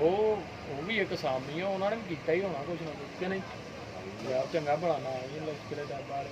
ਉਹ ਵੀ ਇੱਕ ਸਾਮੀ ਆ, ਉਹਨਾਂ ਨੇ ਵੀ ਕੀਤਾ ਹੀ ਹੋਣਾ ਕੁਛ ਨਾ ਕੁਛ ਕਿ ਨਹੀਂ ਯਾਰ। ਚੰਗਾ ਭਲਾ ਨਾ ਇਹ ਲਸ਼ਕਰੇ ਦਾ ਬਾਹਰ।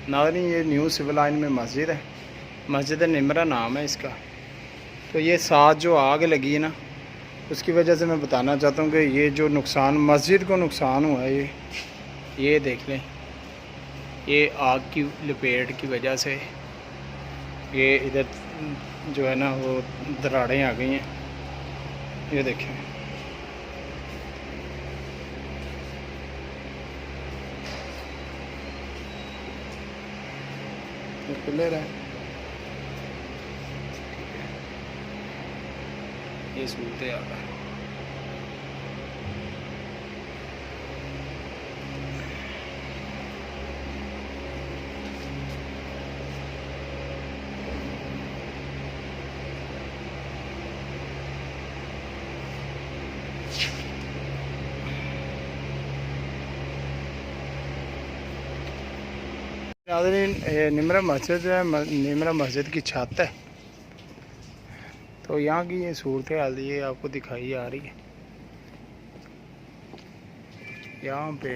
नाज़रीन ये न्यू सिविल लाइन में मस्जिद है, मस्जिद निमरा नाम है इसका। तो ये साथ जो आग लगी है ना, उसकी वजह से मैं बताना चाहता हूँ कि ये जो नुकसान मस्जिद को नुकसान हुआ है, ये देख लें, ये आग की लपेट की वजह से ये इधर जो है ना वो दरारें आ गई हैं। ये देखें, क्लियर है। ये सूरत हाल है। निमरा मस्जिद जो है, निमरा मस्जिद की छत है। तो यहाँ की ये सूरत हाल ये आपको दिखाई आ रही है। यहाँ पे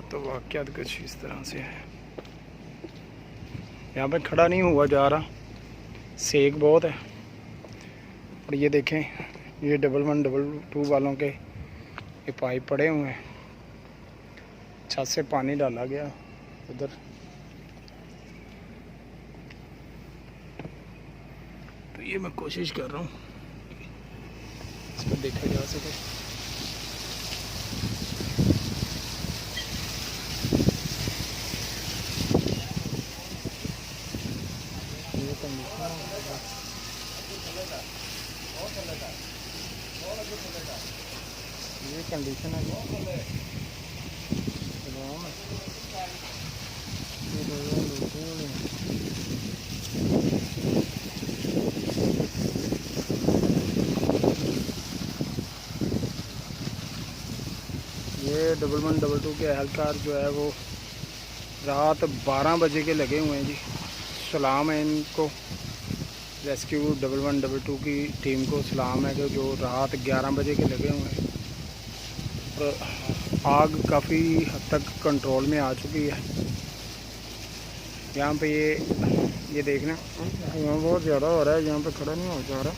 तो वाक़यात कुछ इस तरह से है। यहाँ पे खड़ा नहीं हुआ जा रहा, सेक बहुत है। और ये देखें, ये डबल 1 डबल 2 वालों के ये पाइप पड़े हुए हैं, छत से पानी डाला गया उधर। तो ये मैं कोशिश कर रहा हूँ इस पर देखा जा सके। ये कंडीशन है ये डबल 1 डबल 2 के एहलकार जो है वो रात 12 बजे के लगे हुए हैं जी। सलाम है इनको, रेस्क्यू डबल 1 डबल 2 की टीम को सलाम है कि जो रात 11 बजे के लगे हुए हैं। और आग काफ़ी हद तक कंट्रोल में आ चुकी है। यहाँ पे ये देखना, यहाँ बहुत ज़्यादा हो रहा है, यहाँ पे खड़ा नहीं हो जा रहा।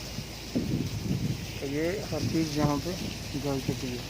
तो ये हर चीज़ यहाँ पे जल चुकी है।